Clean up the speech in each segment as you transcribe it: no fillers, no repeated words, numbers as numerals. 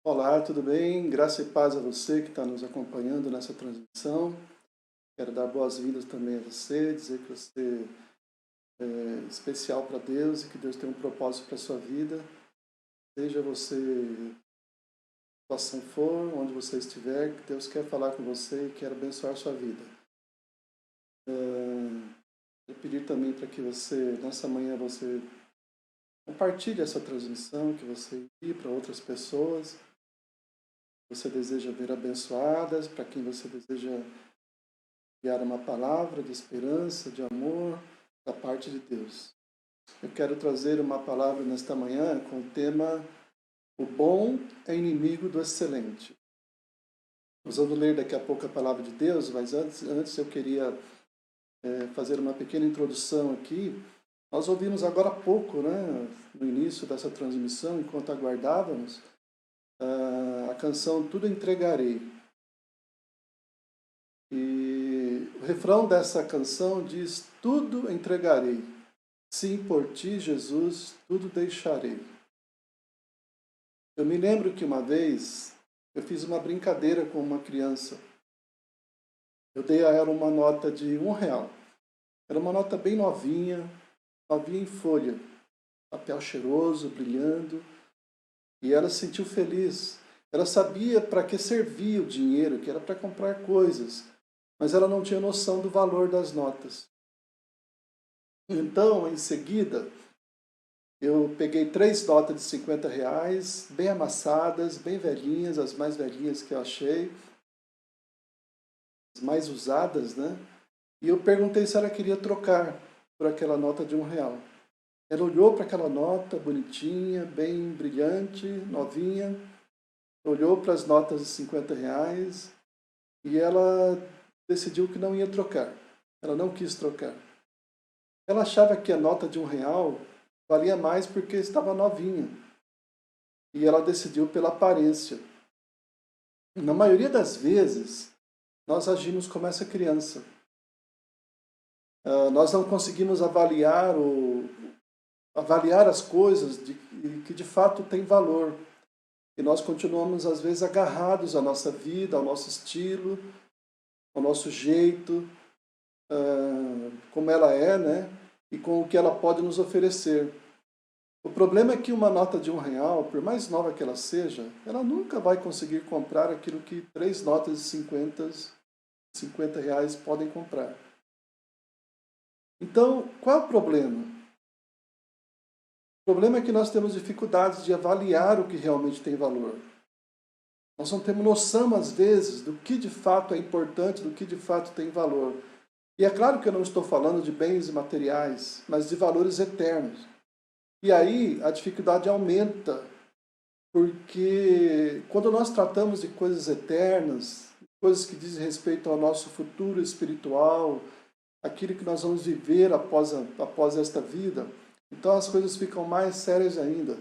Olá, tudo bem? Graça e paz a você que está nos acompanhando nessa transmissão. Quero dar boas-vindas também a você, dizer que você é especial para Deus e que Deus tem um propósito para a sua vida. Seja você, a situação for, onde você estiver, que Deus quer falar com você e quer abençoar a sua vida. Eu pedir também para que você, nessa manhã, você compartilhe essa transmissão, que você envie para outras pessoas que você deseja ver abençoadas, para quem você deseja enviar uma palavra de esperança, de amor da parte de Deus. Eu quero trazer uma palavra nesta manhã com o tema O bom é inimigo do excelente. Nós vamos ler daqui a pouco a palavra de Deus, mas antes eu queria fazer uma pequena introdução aqui. Nós ouvimos agora há pouco, no início dessa transmissão, enquanto aguardávamos, a canção Tudo Entregarei. E o refrão dessa canção diz: Tudo entregarei. Sim, por ti, Jesus, tudo deixarei. Eu me lembro que uma vez eu fiz uma brincadeira com uma criança. Eu dei a ela uma nota de R$ 1. Era uma nota bem novinha, novinha em folha, papel cheiroso, brilhando. E ela se sentiu feliz. Ela sabia para que servia o dinheiro, que era para comprar coisas, mas ela não tinha noção do valor das notas. Então, em seguida, eu peguei 3 notas de R$ 50, bem amassadas, bem velhinhas, as mais velhinhas que eu achei, as mais usadas, né? E eu perguntei se ela queria trocar por aquela nota de R$ 1. Ela olhou para aquela nota bonitinha, bem brilhante, novinha, olhou para as notas de R$ 50 e ela decidiu que não ia trocar. Ela não quis trocar. Ela achava que a nota de R$ 1 valia mais porque estava novinha. E ela decidiu pela aparência. Na maioria das vezes, nós agimos como essa criança. Nós não conseguimos avaliar as coisas que de fato têm valor. E nós continuamos, às vezes, agarrados à nossa vida, ao nosso estilo, ao nosso jeito, como ela é, né? E com o que ela pode nos oferecer. O problema é que uma nota de R$ 1, por mais nova que ela seja, ela nunca vai conseguir comprar aquilo que 3 notas de R$ 50 podem comprar. Então, qual é o problema? O problema é que nós temos dificuldades de avaliar o que realmente tem valor. Nós não temos noção, às vezes, do que de fato é importante, do que de fato tem valor. E é claro que eu não estou falando de bens materiais, mas de valores eternos. E aí a dificuldade aumenta, porque quando nós tratamos de coisas eternas, coisas que dizem respeito ao nosso futuro espiritual, aquilo que nós vamos viver após esta vida, então as coisas ficam mais sérias ainda.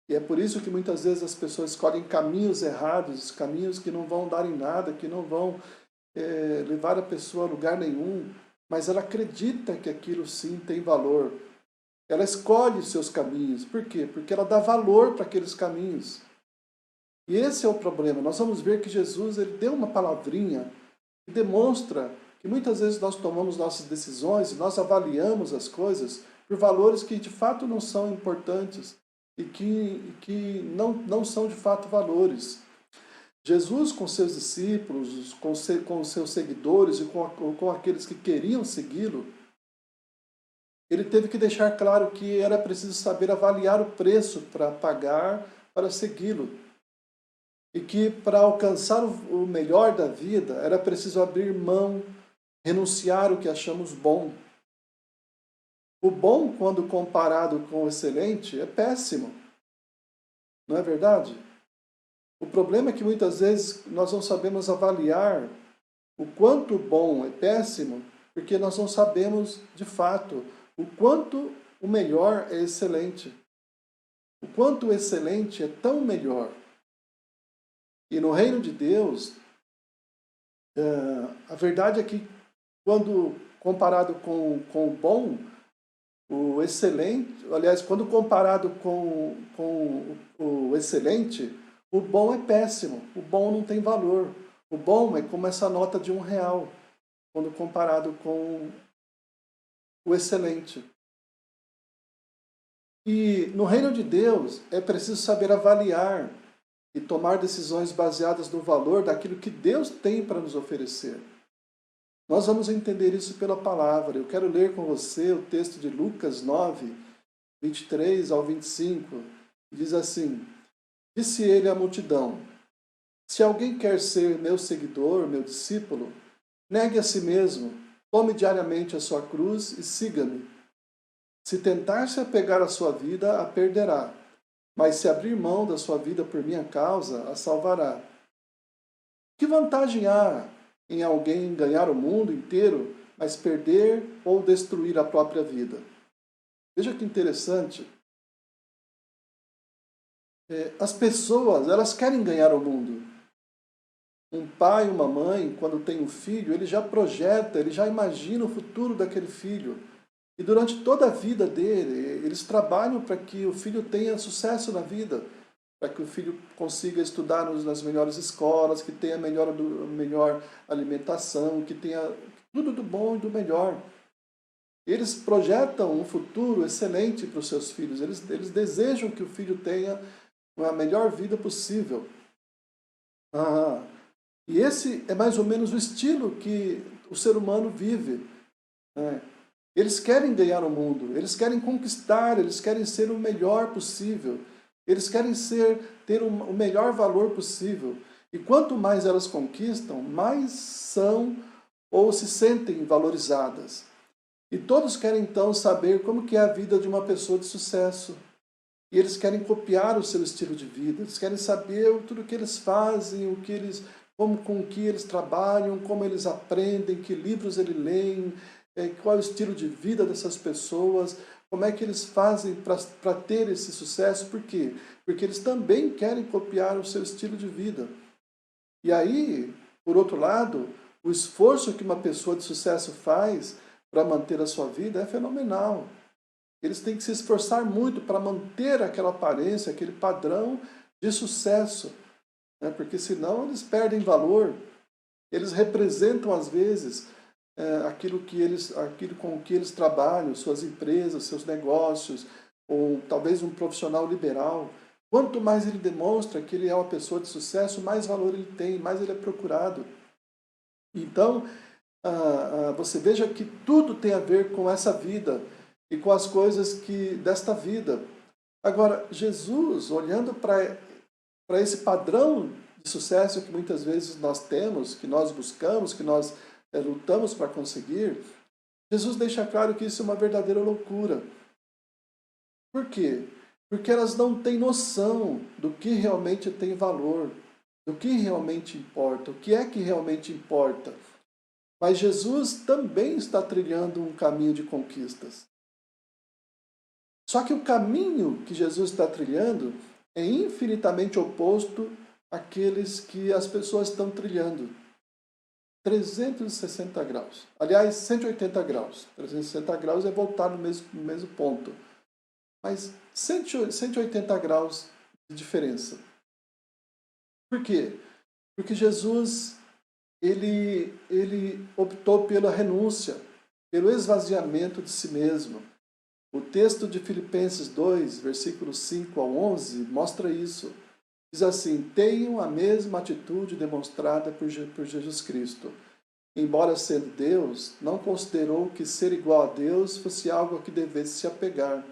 E é por isso que muitas vezes as pessoas escolhem caminhos errados, caminhos que não vão dar em nada, que não vão levar a pessoa a lugar nenhum, mas ela acredita que aquilo sim tem valor. Ela escolhe os seus caminhos. Por quê? Porque ela dá valor para aqueles caminhos. E esse é o problema. Nós vamos ver que Jesus ele deu uma palavrinha que demonstra que muitas vezes nós tomamos nossas decisões e nós avaliamos as coisas por valores que de fato não são importantes e que não são de fato valores. Jesus, com seus discípulos, com seus seguidores e com aqueles que queriam segui-lo, ele teve que deixar claro que era preciso saber avaliar o preço para pagar para segui-lo. E que para alcançar o melhor da vida era preciso abrir mão, renunciar o que achamos bom. O bom, quando comparado com o excelente, é péssimo. Não é verdade? O problema é que muitas vezes nós não sabemos avaliar o quanto o bom é péssimo, porque nós não sabemos, de fato, o quanto o melhor é excelente. O quanto o excelente é tão melhor. E no reino de Deus, a verdade é que quando comparado com o bom, o excelente, aliás, quando comparado com o excelente, O bom é péssimo, o bom não tem valor. O bom é como essa nota de R$ 1, quando comparado com o excelente. E no reino de Deus é preciso saber avaliar e tomar decisões baseadas no valor daquilo que Deus tem para nos oferecer. Nós vamos entender isso pela palavra. Eu quero ler com você o texto de Lucas 9, 23 ao 25. Diz assim: Disse ele à multidão: Se alguém quer ser meu seguidor, meu discípulo, negue a si mesmo, tome diariamente a sua cruz e siga-me. Se tentar se apegar à sua vida, a perderá, mas se abrir mão da sua vida por minha causa, a salvará. Que vantagem há em alguém ganhar o mundo inteiro, mas perder ou destruir a própria vida? Veja que interessante. As pessoas, elas querem ganhar o mundo. Um pai, uma mãe, quando tem um filho, ele já projeta, ele já imagina o futuro daquele filho. E durante toda a vida dele, eles trabalham para que o filho tenha sucesso na vida, para que o filho consiga estudar nas melhores escolas, que tenha melhor alimentação, que tenha tudo do bom e do melhor. Eles projetam um futuro excelente para os seus filhos, eles desejam que o filho tenha a melhor vida possível. E esse é mais ou menos o estilo que o ser humano vive, né? Eles querem ganhar o mundo, eles querem conquistar, eles querem ser o melhor possível, eles querem ter o melhor valor possível. E quanto mais elas conquistam, mais são ou se sentem valorizadas. E todos querem então saber como que é a vida de uma pessoa de sucesso. E eles querem copiar o seu estilo de vida, eles querem saber tudo o que eles fazem, com o que eles trabalham, como eles aprendem, que livros eles leem, qual é o estilo de vida dessas pessoas, como é que eles fazem para ter esse sucesso. Por quê? Porque eles também querem copiar o seu estilo de vida. E aí, por outro lado, o esforço que uma pessoa de sucesso faz para manter a sua vida é fenomenal. Eles têm que se esforçar muito para manter aquela aparência, aquele padrão de sucesso, né? Porque senão eles perdem valor. Eles representam, às vezes, aquilo com o que eles trabalham, suas empresas, seus negócios, ou talvez um profissional liberal. Quanto mais ele demonstra que ele é uma pessoa de sucesso, mais valor ele tem, mais ele é procurado. Então, você veja que tudo tem a ver com essa vida e com as coisas desta vida. Agora, Jesus, olhando para esse padrão de sucesso que muitas vezes nós temos, que nós buscamos, que nós lutamos para conseguir, Jesus deixa claro que isso é uma verdadeira loucura. Por quê? Porque elas não têm noção do que realmente tem valor, do que realmente importa, o que é que realmente importa. Mas Jesus também está trilhando um caminho de conquistas. Só que o caminho que Jesus está trilhando é infinitamente oposto àqueles que as pessoas estão trilhando. 360 graus. Aliás, 180 graus. 360 graus é voltar no mesmo ponto. Mas 180 graus de diferença. Por quê? Porque Jesus ele optou pela renúncia, pelo esvaziamento de si mesmo. O texto de Filipenses 2, versículos 5 ao 11, mostra isso. Diz assim: tenham a mesma atitude demonstrada por Jesus Cristo. Embora sendo Deus, não considerou que ser igual a Deus fosse algo a que devesse se apegar.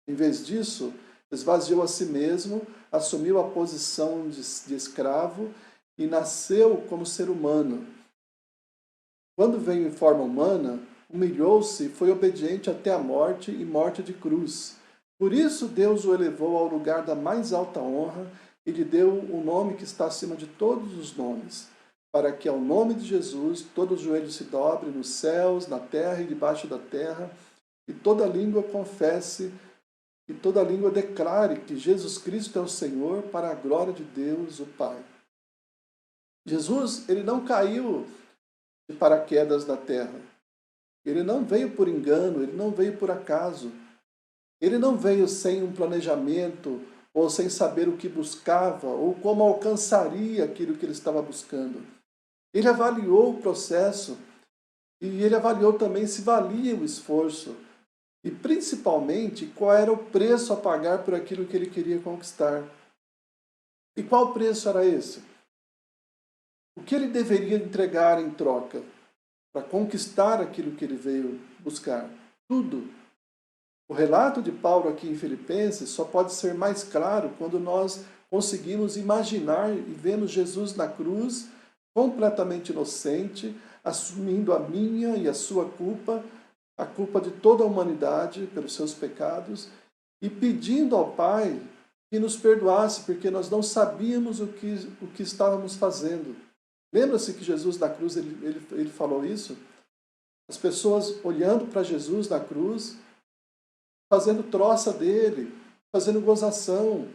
Em vez disso, esvaziou a si mesmo, assumiu a posição de escravo e nasceu como ser humano. Quando veio em forma humana, humilhou-se e foi obediente até a morte e morte de cruz. Por isso Deus o elevou ao lugar da mais alta honra e lhe deu o nome que está acima de todos os nomes, para que ao nome de Jesus todo o joelho se dobre nos céus, na terra e debaixo da terra, e toda língua confesse e toda língua declare que Jesus Cristo é o Senhor, para a glória de Deus, o Pai. Jesus, ele não caiu de paraquedas na terra. Ele não veio por engano, ele não veio por acaso. Ele não veio sem um planejamento ou sem saber o que buscava, ou como alcançaria aquilo que ele estava buscando. Ele avaliou o processo e ele avaliou também se valia o esforço e, principalmente, qual era o preço a pagar por aquilo que ele queria conquistar. E qual preço era esse? O que ele deveria entregar em troca para conquistar aquilo que ele veio buscar? Tudo. O relato de Paulo aqui em Filipenses só pode ser mais claro quando nós conseguimos imaginar e vemos Jesus na cruz, completamente inocente, assumindo a minha e a sua culpa, a culpa de toda a humanidade pelos seus pecados, e pedindo ao Pai que nos perdoasse, porque nós não sabíamos o que estávamos fazendo. Lembra-se que Jesus na cruz, ele falou isso? As pessoas olhando para Jesus na cruz, fazendo troça dele, fazendo gozação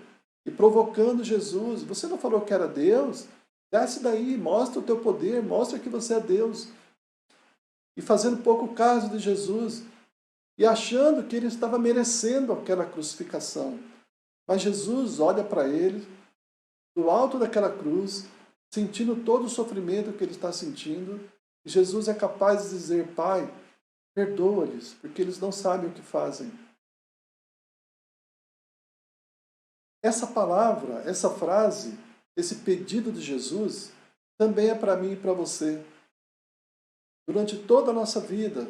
e provocando Jesus. Você não falou que era Deus? Desce daí, mostra o teu poder, mostra que você é Deus. E fazendo pouco caso de Jesus e achando que ele estava merecendo aquela crucificação. Mas Jesus olha para ele, do alto daquela cruz, sentindo todo o sofrimento que ele está sentindo, e Jesus é capaz de dizer: Pai, perdoa-lhes, porque eles não sabem o que fazem. Essa palavra, essa frase, esse pedido de Jesus, também é para mim e para você. Durante toda a nossa vida,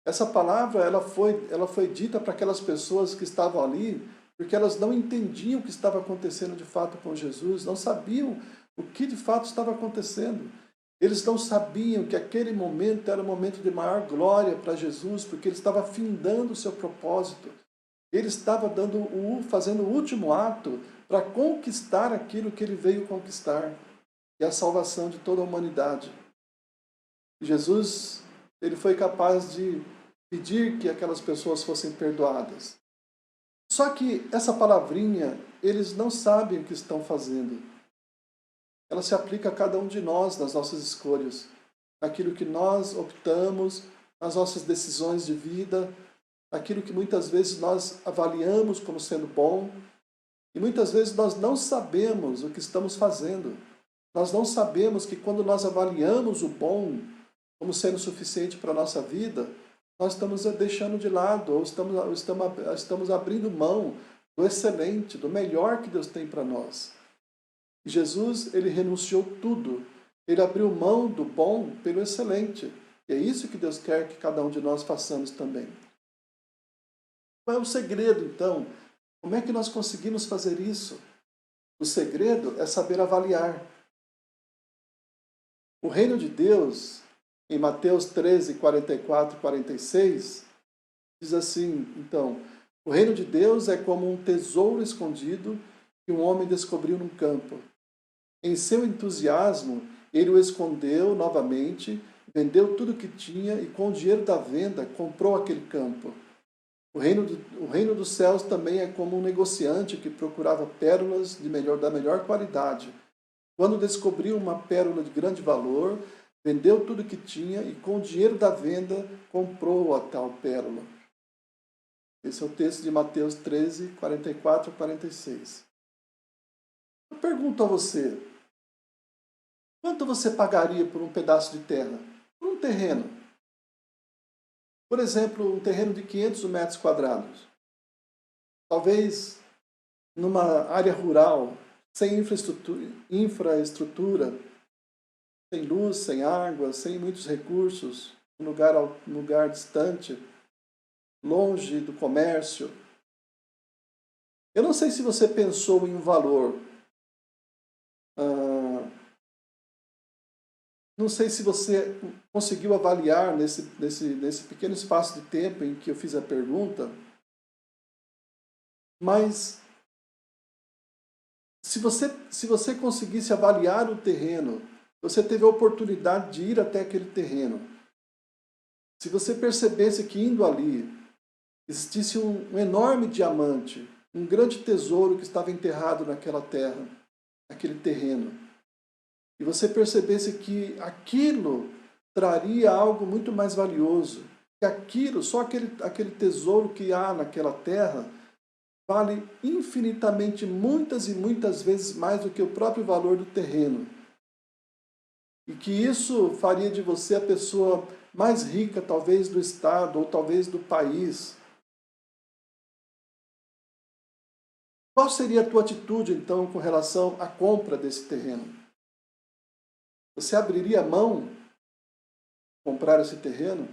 essa palavra ela foi dita para aquelas pessoas que estavam ali, porque elas não entendiam o que estava acontecendo de fato com Jesus, não sabiam o que de fato estava acontecendo. Eles não sabiam que aquele momento era um momento de maior glória para Jesus, porque ele estava findando o seu propósito. Ele estava fazendo o último ato para conquistar aquilo que ele veio conquistar, que é a salvação de toda a humanidade. Jesus, ele foi capaz de pedir que aquelas pessoas fossem perdoadas. Só que essa palavrinha, eles não sabem o que estão fazendo. Ela se aplica a cada um de nós nas nossas escolhas, naquilo que nós optamos, nas nossas decisões de vida, aquilo que muitas vezes nós avaliamos como sendo bom, e muitas vezes nós não sabemos o que estamos fazendo. Nós não sabemos que quando nós avaliamos o bom como sendo suficiente para a nossa vida, nós estamos deixando de lado, ou estamos abrindo mão do excelente, do melhor que Deus tem para nós. E Jesus, ele renunciou tudo. Ele abriu mão do bom pelo excelente. E é isso que Deus quer que cada um de nós façamos também. Qual é o segredo, então? Como é que nós conseguimos fazer isso? O segredo é saber avaliar. O reino de Deus, em Mateus 13, 44 e 46, diz assim, então: o reino de Deus é como um tesouro escondido que um homem descobriu num campo. Em seu entusiasmo, ele o escondeu novamente, vendeu tudo o que tinha e com o dinheiro da venda comprou aquele campo. O reino dos céus também é como um negociante que procurava pérolas da melhor qualidade. Quando descobriu uma pérola de grande valor, vendeu tudo o que tinha e com o dinheiro da venda comprou a tal pérola. Esse é o texto de Mateus 13, 44 a 46. Eu pergunto a você, quanto você pagaria por um pedaço de terra? Por um terreno? Por exemplo, um terreno de 500 metros quadrados. Talvez numa área rural, sem infraestrutura, sem luz, sem água, sem muitos recursos, um lugar distante, longe do comércio. Eu não sei se você pensou em um valor. Não sei se você conseguiu avaliar nesse pequeno espaço de tempo em que eu fiz a pergunta, mas se você conseguisse avaliar o terreno, você teve a oportunidade de ir até aquele terreno. Se você percebesse que indo ali existisse um enorme diamante, um grande tesouro que estava enterrado naquela terra, naquele terreno, e você percebesse que aquilo traria algo muito mais valioso, que aquilo, só aquele tesouro que há naquela terra, vale infinitamente, muitas e muitas vezes mais do que o próprio valor do terreno. E que isso faria de você a pessoa mais rica, talvez, do estado ou talvez do país. Qual seria a tua atitude, então, com relação à compra desse terreno? Você abriria mão de comprar esse terreno?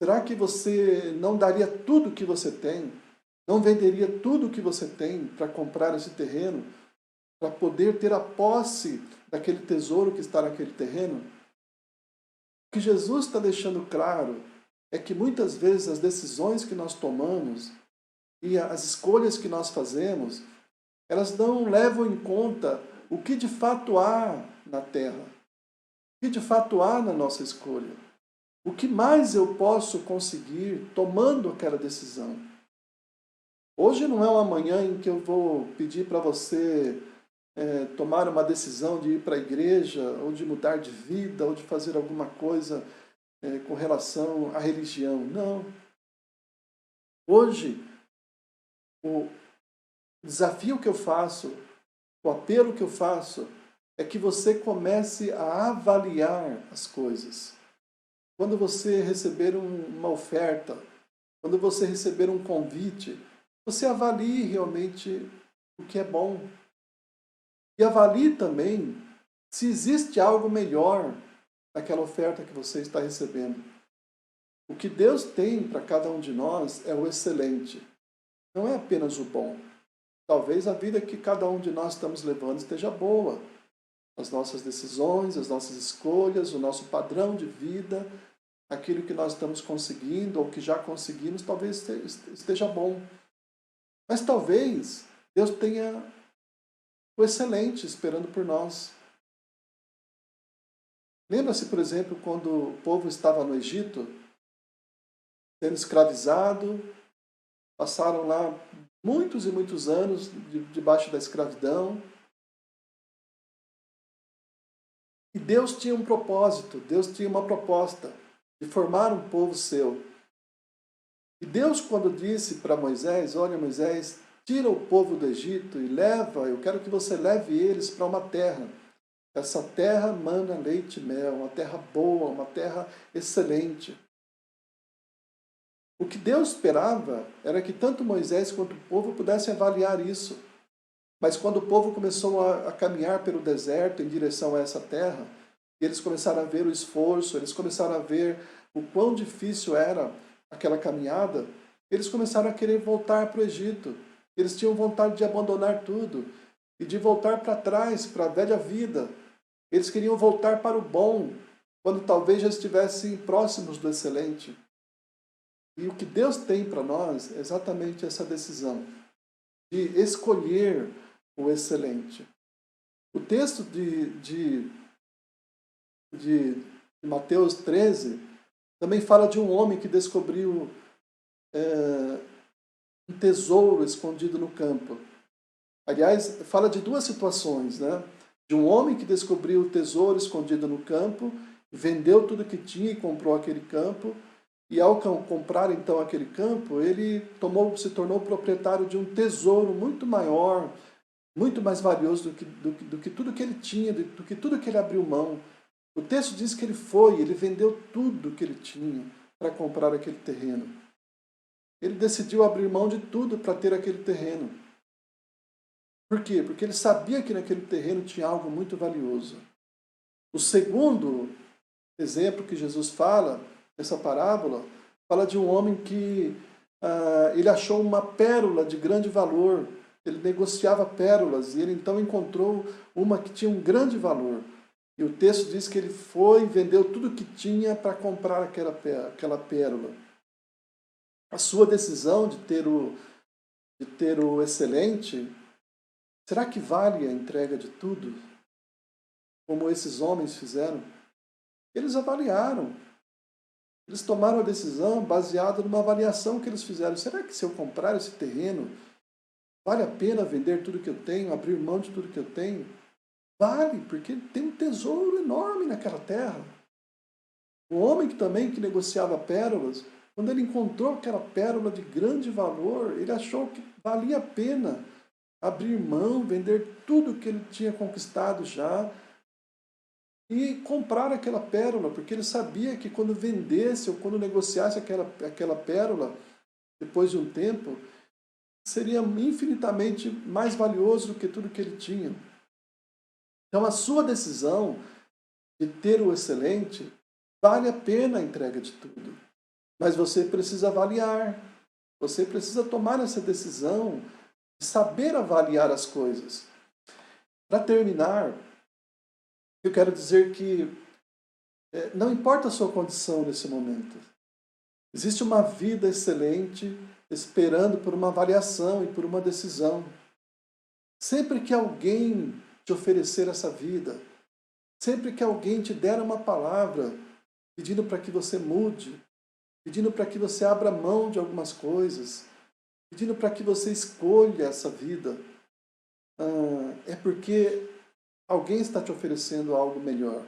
Será que você não daria tudo o que você tem? Não venderia tudo o que você tem para comprar esse terreno? Para poder ter a posse daquele tesouro que está naquele terreno? O que Jesus está deixando claro é que muitas vezes as decisões que nós tomamos e as escolhas que nós fazemos, elas não levam em conta o que de fato há na terra, o que de fato há na nossa escolha. O que mais eu posso conseguir tomando aquela decisão? Hoje não é uma manhã em que eu vou pedir para você tomar uma decisão de ir para a igreja, ou de mudar de vida, ou de fazer alguma coisa com relação à religião. Não. Hoje, o desafio que eu faço, o apelo que eu faço, é que você comece a avaliar as coisas. Quando você receber uma oferta, quando você receber um convite, você avalie realmente o que é bom. E avalie também se existe algo melhor naquela oferta que você está recebendo. O que Deus tem para cada um de nós é o excelente. Não é apenas o bom. Talvez a vida que cada um de nós estamos levando esteja boa. As nossas decisões, as nossas escolhas, o nosso padrão de vida, aquilo que nós estamos conseguindo ou que já conseguimos, talvez esteja bom. Mas talvez Deus tenha o excelente esperando por nós. Lembra-se, por exemplo, quando o povo estava no Egito, sendo escravizado, passaram lá muitos e muitos anos debaixo da escravidão. E Deus tinha um propósito, Deus tinha uma proposta de formar um povo seu. E Deus, quando disse para Moisés, olha Moisés, tira o povo do Egito e leva, eu quero que você leve eles para uma terra. Essa terra mana leite e mel, uma terra boa, uma terra excelente. O que Deus esperava era que tanto Moisés quanto o povo pudessem avaliar isso. Mas quando o povo começou a caminhar pelo deserto em direção a essa terra, eles começaram a ver o esforço, eles começaram a ver o quão difícil era aquela caminhada, eles começaram a querer voltar para o Egito. Eles tinham vontade de abandonar tudo e de voltar para trás, para a velha vida. Eles queriam voltar para o bom, quando talvez já estivessem próximos do excelente. E o que Deus tem para nós é exatamente essa decisão de escolher o excelente. O texto de Mateus 13 também fala de um homem que descobriu um tesouro escondido no campo. Aliás, fala de duas situações, né? De um homem que descobriu o tesouro escondido no campo, vendeu tudo que tinha e comprou aquele campo. E ao comprar então aquele campo, ele se tornou proprietário de um tesouro muito maior, muito mais valioso do que tudo que ele tinha, do que tudo que ele abriu mão. O texto diz que ele vendeu tudo que ele tinha para comprar aquele terreno. Ele decidiu abrir mão de tudo para ter aquele terreno. Por quê? Porque ele sabia que naquele terreno tinha algo muito valioso. O segundo exemplo que Jesus fala, essa parábola, fala de um homem que ele achou uma pérola de grande valor. Ele negociava pérolas e ele então encontrou uma que tinha um grande valor. E o texto diz que ele foi e vendeu tudo o que tinha para comprar aquela pérola. A sua decisão de ter o excelente, será que vale a entrega de tudo? Como esses homens fizeram? Eles avaliaram. Eles tomaram a decisão baseada numa avaliação que eles fizeram. Será que se eu comprar esse terreno, vale a pena vender tudo que eu tenho, abrir mão de tudo que eu tenho? Vale, porque tem um tesouro enorme naquela terra. Um homem que negociava pérolas, Quando ele encontrou aquela pérola de grande valor, ele achou que valia a pena abrir mão, vender tudo que ele tinha conquistado já e comprar aquela pérola, porque ele sabia que quando vendesse ou quando negociasse aquela pérola, depois de um tempo, seria infinitamente mais valioso do que tudo que ele tinha. Então a sua decisão de ter o excelente, vale a pena a entrega de tudo. Mas você precisa avaliar, você precisa tomar essa decisão de saber avaliar as coisas. Para terminar, eu quero dizer que não importa a sua condição nesse momento. Existe uma vida excelente esperando por uma avaliação e por uma decisão. Sempre que alguém te oferecer essa vida, sempre que alguém te der uma palavra pedindo para que você mude, pedindo para que você abra mão de algumas coisas, pedindo para que você escolha essa vida, é porque alguém está te oferecendo algo melhor.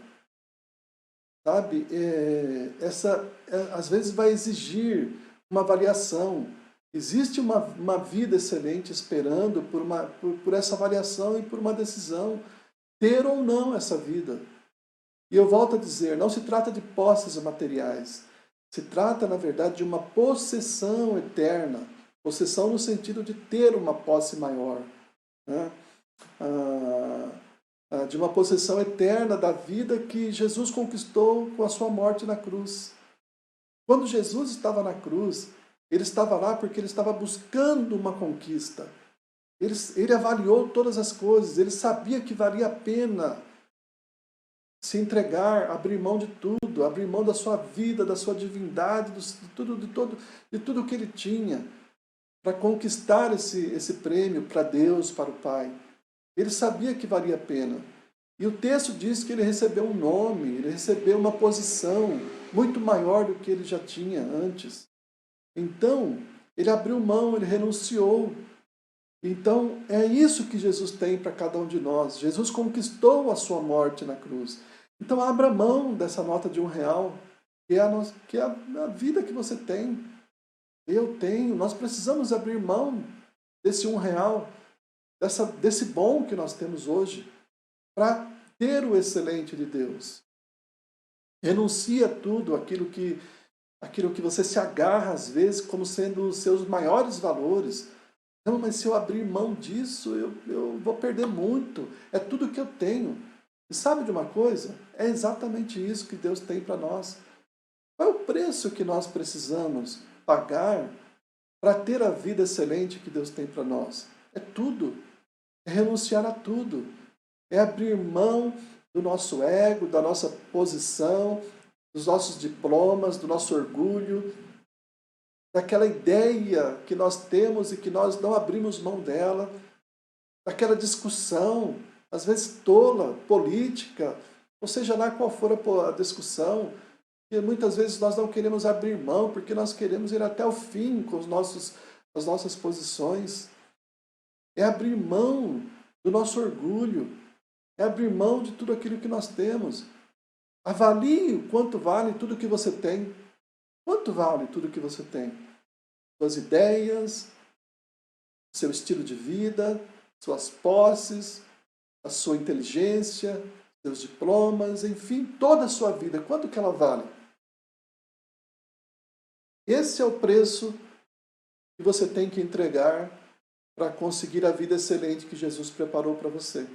Sabe? Às vezes vai exigir uma avaliação. Existe uma vida excelente esperando por essa avaliação e por uma decisão, ter ou não essa vida. E eu volto a dizer, não se trata de posses materiais. Se trata, na verdade, de uma possessão eterna. Possessão no sentido de ter uma posse maior. Né? De uma possessão eterna da vida que Jesus conquistou com a sua morte na cruz. Quando Jesus estava na cruz, ele estava lá porque ele estava buscando uma conquista. Ele avaliou todas as coisas, ele sabia que valia a pena se entregar, abrir mão de tudo, abrir mão da sua vida, da sua divindade, de tudo que ele tinha, para conquistar esse prêmio para Deus, para o Pai. Ele sabia que valia a pena. E o texto diz que ele recebeu um nome, ele recebeu uma posição muito maior do que ele já tinha antes. Então, ele abriu mão, ele renunciou. Então, é isso que Jesus tem para cada um de nós. Jesus conquistou a sua morte na cruz. Então, abra mão dessa nota de R$1, que é a vida que você tem. Eu tenho. Nós precisamos abrir mão desse R$1, desse bom que nós temos hoje, para ter o excelente de Deus. Renuncia a tudo aquilo que você se agarra às vezes como sendo os seus maiores valores. Não, mas se eu abrir mão disso, eu vou perder muito. É tudo que eu tenho. E sabe de uma coisa? É exatamente isso que Deus tem para nós. Qual é o preço que nós precisamos pagar para ter a vida excelente que Deus tem para nós? É tudo. É renunciar a tudo. É abrir mão do nosso ego, da nossa posição, dos nossos diplomas, do nosso orgulho, daquela ideia que nós temos e que nós não abrimos mão dela, daquela discussão, às vezes tola, política, ou seja lá qual for a discussão, que muitas vezes nós não queremos abrir mão, porque nós queremos ir até o fim com as nossas posições. É abrir mão do nosso orgulho, é abrir mão de tudo aquilo que nós temos. Avalie o quanto vale tudo que você tem. Quanto vale tudo que você tem? Suas ideias, seu estilo de vida, suas posses, a sua inteligência, seus diplomas, enfim, toda a sua vida. Quanto que ela vale? Esse é o preço que você tem que entregar para conseguir a vida excelente que Jesus preparou para você.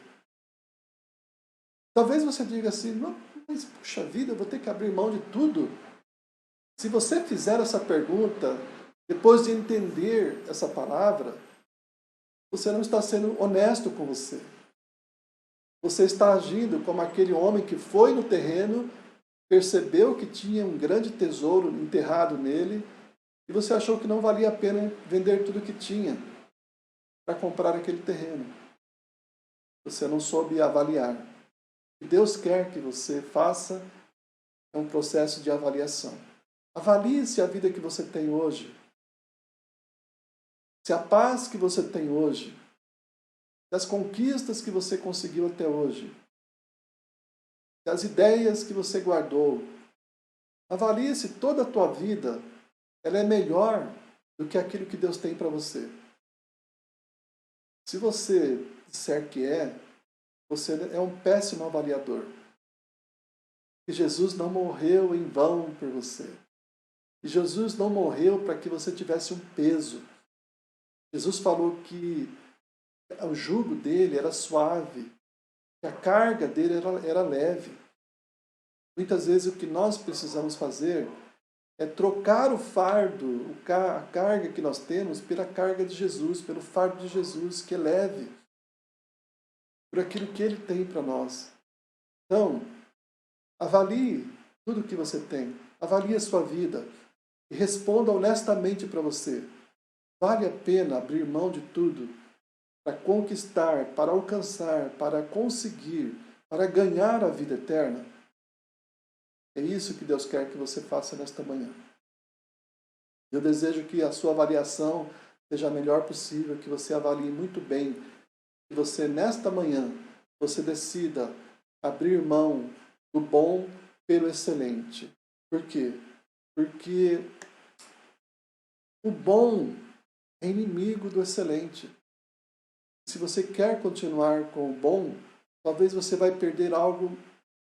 Talvez você diga assim, não, mas puxa vida, eu vou ter que abrir mão de tudo. Se você fizer essa pergunta, depois de entender essa palavra, você não está sendo honesto com você. Você está agindo como aquele homem que foi no terreno, percebeu que tinha um grande tesouro enterrado nele, e você achou que não valia a pena vender tudo que tinha para comprar aquele terreno. Você não soube avaliar. O que Deus quer que você faça é um processo de avaliação. Avalie se a vida que você tem hoje, se a paz que você tem hoje, se as conquistas que você conseguiu até hoje, se as ideias que você guardou, avalie se toda a tua vida ela é melhor do que aquilo que Deus tem para você. Se você disser que você é um péssimo avaliador. E Jesus não morreu em vão por você. E Jesus não morreu para que você tivesse um peso. Jesus falou que o jugo dele era suave, que a carga dele era leve. Muitas vezes o que nós precisamos fazer é trocar o fardo, a carga que nós temos, pela carga de Jesus, pelo fardo de Jesus, que é leve, por aquilo que ele tem para nós. Então, avalie tudo o que você tem, avalie a sua vida e responda honestamente para você. Vale a pena abrir mão de tudo para conquistar, para alcançar, para conseguir, para ganhar a vida eterna? É isso que Deus quer que você faça nesta manhã. Eu desejo que a sua avaliação seja a melhor possível, que você avalie muito bem, que você, nesta manhã, você decida abrir mão do bom pelo excelente. Por quê? Porque o bom é inimigo do excelente. Se você quer continuar com o bom, talvez você vai perder algo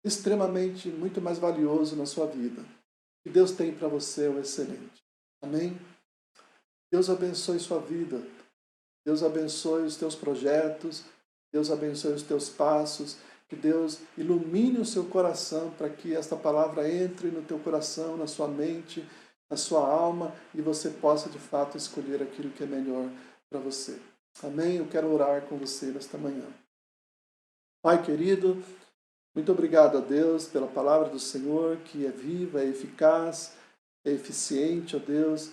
extremamente, muito mais valioso na sua vida. O que Deus tem para você é o excelente. Amém? Deus abençoe sua vida. Deus abençoe os teus projetos. Deus abençoe os teus passos. Que Deus ilumine o seu coração para que esta palavra entre no teu coração, na sua mente, na sua alma e você possa de fato escolher aquilo que é melhor para você. Amém? Eu quero orar com você nesta manhã. Pai querido, muito obrigado a Deus pela palavra do Senhor, que é viva, é eficaz, é eficiente, ó Deus,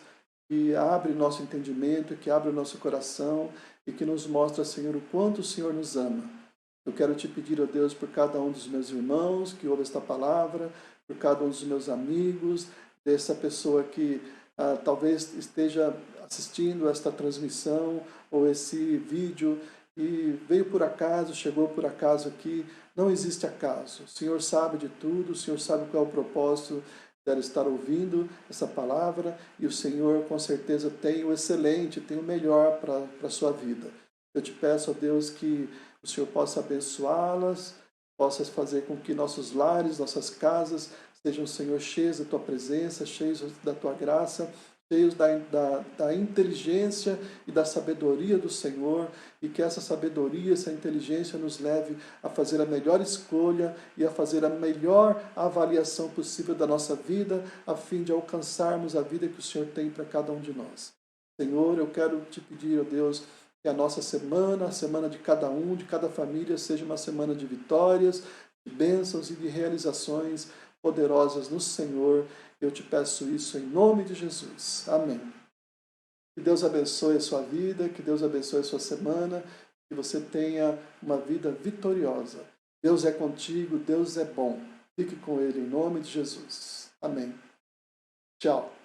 que abre nosso entendimento, que abre o nosso coração e que nos mostra, Senhor, o quanto o Senhor nos ama. Eu quero te pedir, ó Deus, por cada um dos meus irmãos que ouve esta palavra, por cada um dos meus amigos, dessa pessoa que talvez esteja assistindo esta transmissão ou esse vídeo e veio por acaso, chegou por acaso aqui. Não existe acaso. O Senhor sabe de tudo, o Senhor sabe qual é o propósito dela estar ouvindo essa palavra e o Senhor com certeza tem o excelente, tem o melhor para a sua vida. Eu te peço, ó Deus, que o Senhor possa abençoá-las, possa fazer com que nossos lares, nossas casas sejam, Senhor, cheios da Tua presença, cheios da Tua graça, cheios da inteligência e da sabedoria do Senhor, e que essa sabedoria, essa inteligência nos leve a fazer a melhor escolha e a fazer a melhor avaliação possível da nossa vida, a fim de alcançarmos a vida que o Senhor tem para cada um de nós. Senhor, eu quero te pedir, ó Deus, que a nossa semana, a semana de cada um, de cada família, seja uma semana de vitórias, de bênçãos e de realizações poderosas no Senhor. Eu te peço isso em nome de Jesus. Amém. Que Deus abençoe a sua vida, que Deus abençoe a sua semana, que você tenha uma vida vitoriosa. Deus é contigo, Deus é bom. Fique com Ele em nome de Jesus. Amém. Tchau.